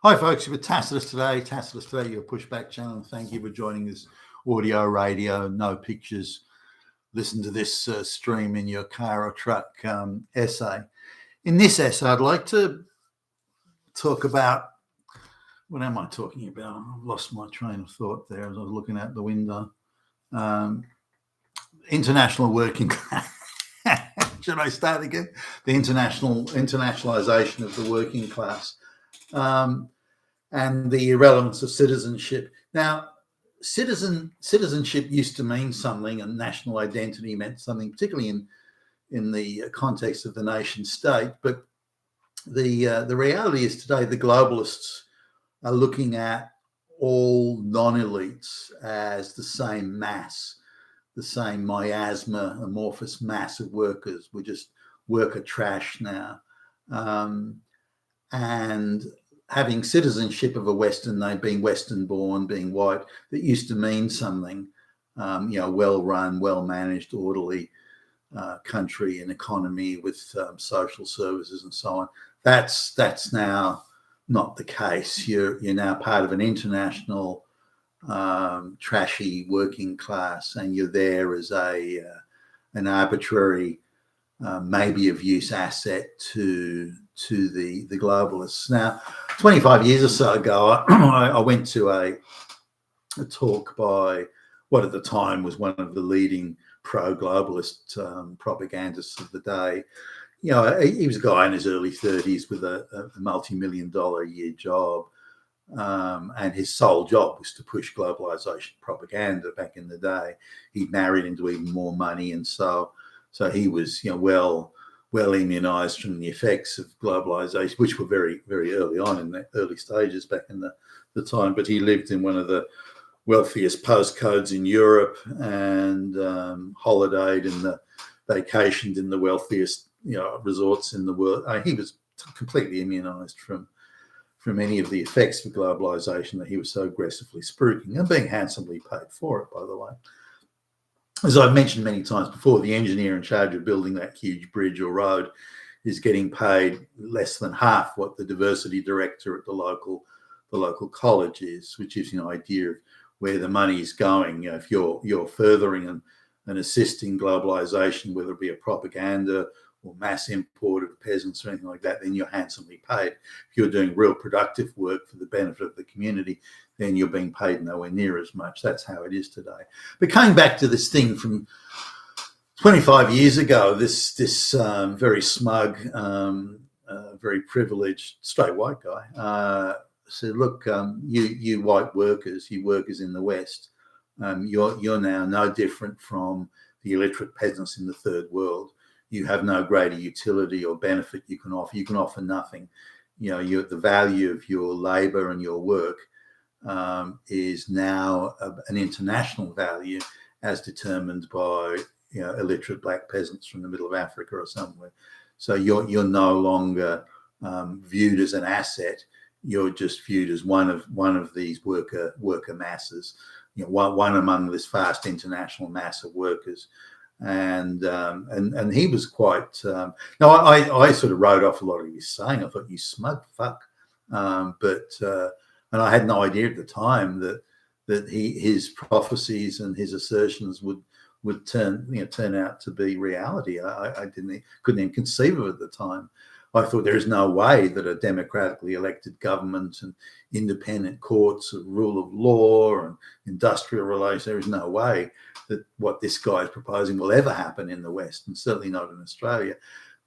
Hi, folks. You're with Tacitus today. Tacitus today, your pushback channel. Thank you for joining this audio, radio, no pictures. Listen to this stream in your car or truck essay. In this essay, I'd like to talk about, what am I talking about? I've lost my train of thought there as I was looking out the window. International working class. Should I start again? The internationalization of the working class. And the irrelevance of citizenship. Now, citizenship used to mean something, and national identity meant something, particularly in the context of the nation state. But the reality is today the globalists are looking at all non-elites as the same mass, the same miasma, amorphous mass of workers. We're just worker trash now. And having citizenship of a Western name, being Western born, being white, that used to mean something, well-run, well-managed, orderly country and economy with social services and so on. That's now not the case. You're now part of an international, trashy working class, and you're there as an arbitrary, maybe of use asset to the globalists. Now, 25 years or so ago, I went to a talk by what at the time was one of the leading pro-globalist propagandists of the day. You know, he was a guy in his early 30s with a multi-million-dollar a year job, and his sole job was to push globalization propaganda back in the day. He married into even more money, and so he was, well immunized from the effects of globalization, which were very, very early on in the early stages back in the time. But he lived in one of the wealthiest postcodes in Europe and holidayed vacationed in the wealthiest resorts in the world. He was completely immunized from any of the effects of globalization that he was so aggressively spruiking, and being handsomely paid for it, by the way. As I've mentioned many times before, the engineer in charge of building that huge bridge or road is getting paid less than half what the diversity director at the local college is, which gives you an idea of where the money is going. If you're furthering and assisting globalization, whether it be a propaganda or mass import of peasants or anything like that, then you're handsomely paid. If you're doing real productive work for the benefit of the community, then you're being paid nowhere near as much. That's how it is today. But coming back to this thing from 25 years ago, this very smug, very privileged, straight white guy said, look, you white workers, you workers in the West, you're now no different from the illiterate peasants in the third world. You have no greater utility or benefit you can offer. You can offer nothing. The value of your labor and your work is now an international value, as determined by illiterate black peasants from the middle of Africa or somewhere. So you're no longer viewed as an asset. You're just viewed as one of these worker masses. One among this vast international mass of workers. And he was quite. Now I sort of wrote off a lot of his saying. I thought, you smug fuck, and I had no idea at the time that his prophecies and his assertions would turn out to be reality. I couldn't even conceive of it at the time. I thought there is no way that a democratically elected government and independent courts, a rule of law and industrial relations, there is no way that what this guy is proposing will ever happen in the West, and certainly not in Australia.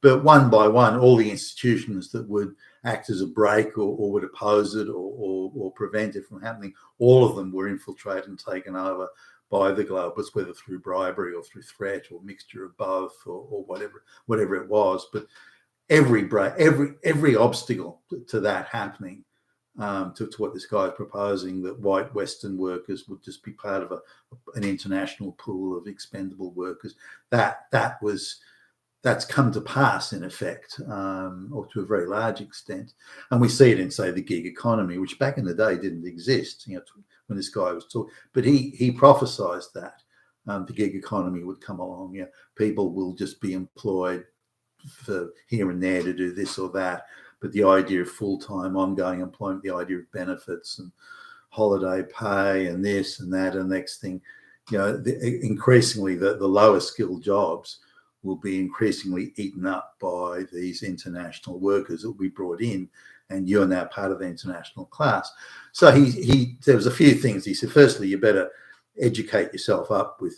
But one by one, all the institutions that would act as a brake or would oppose it or prevent it from happening, all of them were infiltrated and taken over by the globalists, whether through bribery or through threat or mixture of both or whatever it was. But every obstacle to that happening, to what this guy is proposing, that white Western workers would just be part of an international pool of expendable workers, that's come to pass in effect, or to a very large extent. And we see it in, say, the gig economy, which back in the day didn't exist, when this guy was talking. But he prophesized that the gig economy would come along. People will just be employed for here and there to do this or that. But the idea of full-time ongoing employment, the idea of benefits and holiday pay and this and that and the next thing, increasingly the lower skilled jobs will be increasingly eaten up by these international workers that will be brought in, and you're now part of the international class. So there was a few things. He said, firstly, you better educate yourself up with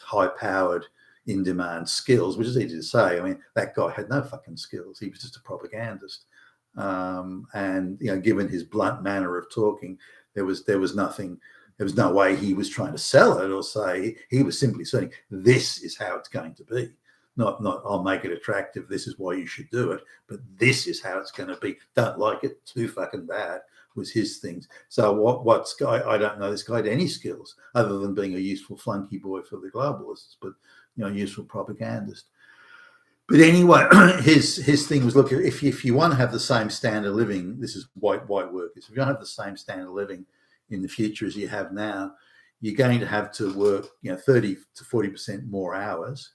high-powered, in-demand skills, which is easy to say. I mean, that guy had no fucking skills. He was just a propagandist. And given his blunt manner of talking, there was nothing. There was no way he was trying to sell it or say. He was simply saying, this is how it's going to be. Not I'll make it attractive, this is why you should do it, but this is how it's going to be. Don't like it, too fucking bad, was his things. So what's guy? I don't know this guy had any skills other than being a useful flunky boy for the globalists, but useful propagandist. But anyway, his thing was, look, if you want to have the same standard of living, this is white workers, if you don't have the same standard of living in the future as you have now, you're going to have to work 30 to 40% more hours,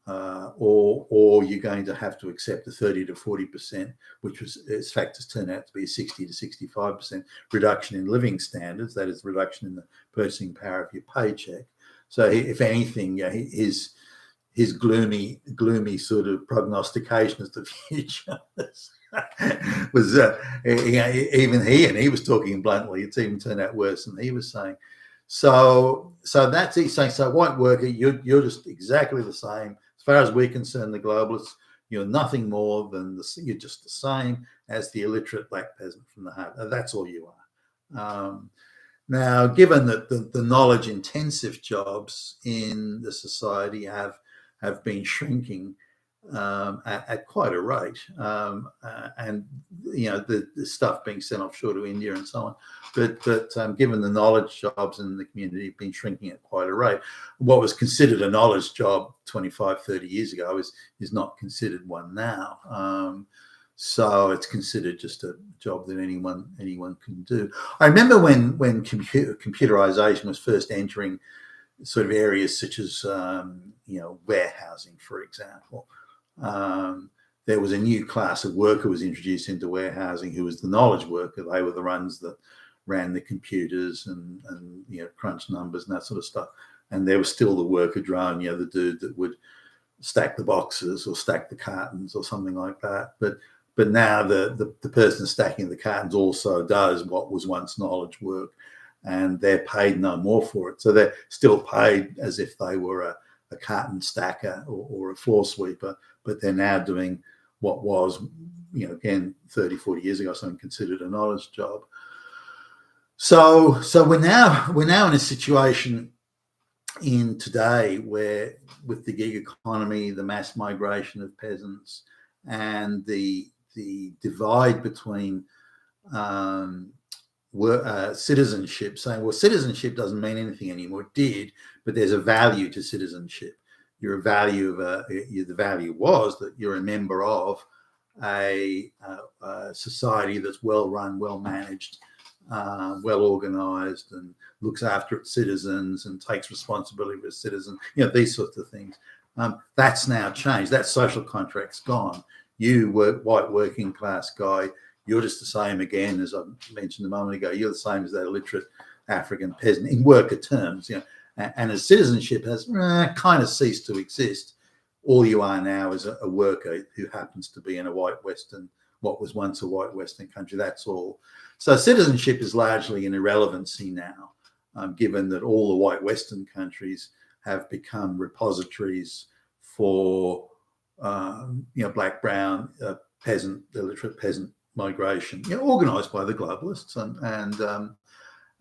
or you're going to have to accept a 30 to 40%, which was, its factors turn out to be a 60 to 65% reduction in living standards. That is, reduction in the purchasing power of your paycheck. So if anything, his gloomy sort of prognostication as to the future was even he was talking bluntly. It's even turned out worse than he was saying. So that's he's saying. So white worker, you're just exactly the same as far as we're concerned. The globalists, you're nothing more than you're just the same as the illiterate black peasant from the heart. That's all you are. Now, given that the knowledge intensive jobs in the society have been shrinking at quite a rate, and the stuff being sent offshore to India and so on. But given the knowledge jobs in the community have been shrinking at quite a rate, what was considered a knowledge job 25, 30 years ago is not considered one now. So it's considered just a job that anyone can do. I remember when computerization was first entering sort of areas such as warehousing, for example. There was a new class of worker was introduced into warehousing who was the knowledge worker. They were the ones that ran the computers and crunched numbers and that sort of stuff. And there was still the worker drone, the dude that would stack the boxes or stack the cartons or something like that. But now the person stacking the cartons also does what was once knowledge work, and they're paid no more for it. So they're still paid as if they were a carton stacker or a floor sweeper, but they're now doing what was, again, 30, 40 years ago, something considered a knowledge job. So we're now in a situation in today where, with the gig economy, the mass migration of peasants, and the divide between citizenship, saying, well, citizenship doesn't mean anything anymore. It did, but there's a value to citizenship. The value was that you're a member of a society that's well run, well managed, well organized, and looks after its citizens and takes responsibility for its citizens. These sorts of things. That's now changed. That social contract's gone. You white working class guy, you're just the same again, as I mentioned a moment ago. You're the same as that illiterate African peasant in worker terms, and as citizenship has kind of ceased to exist, all you are now is a worker who happens to be in what was once a white Western country. That's all. So citizenship is largely an irrelevancy now, given that all the white Western countries have become repositories for black, brown, peasant, illiterate peasant migration, organised by the globalists,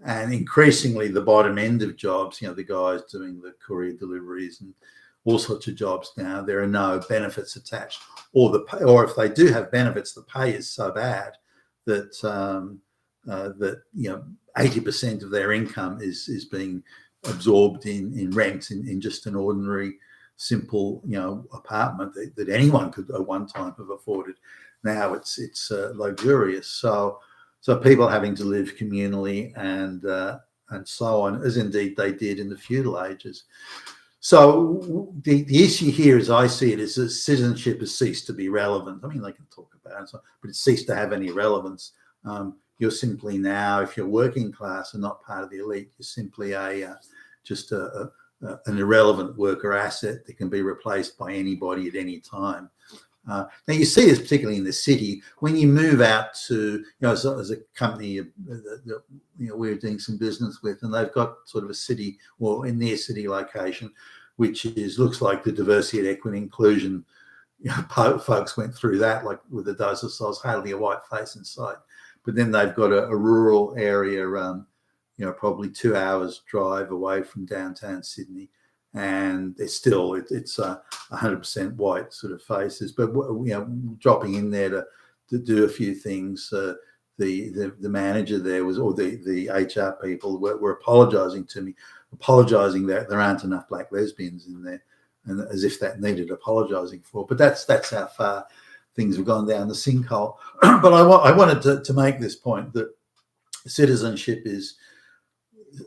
and increasingly the bottom end of jobs, the guys doing the courier deliveries and all sorts of jobs now, there are no benefits attached, or if they do have benefits, the pay is so bad that 80% of their income is being absorbed in rent in just an ordinary, simple apartment that anyone could at one time have afforded. Now it's luxurious. So people having to live communally and so on, as indeed they did in the feudal ages. So the issue here, as I see it, is that citizenship has ceased to be relevant. I mean, they can talk about it, but it's ceased to have any relevance. You're simply now, if you're working class and not part of the elite, you're simply just an irrelevant worker asset that can be replaced by anybody at any time. Now you see this particularly in the city when you move out to, as a company that we're doing some business with, and they've got sort of a city or in their city location, which looks like the diversity, equity, inclusion. Folks went through that like with the dozer sauce, hardly a white face in sight. But then they've got a rural area, probably 2 hours drive away from downtown Sydney, and it's 100% white sort of faces. But dropping in there to do a few things, the manager there or the HR people were apologising to me, apologising that there aren't enough black lesbians in there, and as if that needed apologising for. But that's how far things have gone down the sinkhole. But I wanted to make this point that citizenship is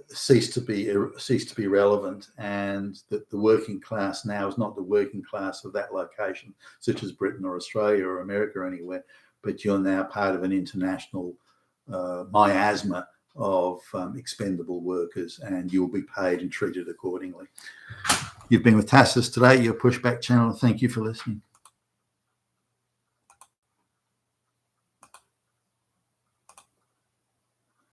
ceased to be relevant, and that the working class now is not the working class of that location, such as Britain or Australia or America or anywhere, but you're now part of an international miasma of expendable workers, and you'll be paid and treated accordingly. You've been with Tassus today, your Pushback channel. Thank you for listening.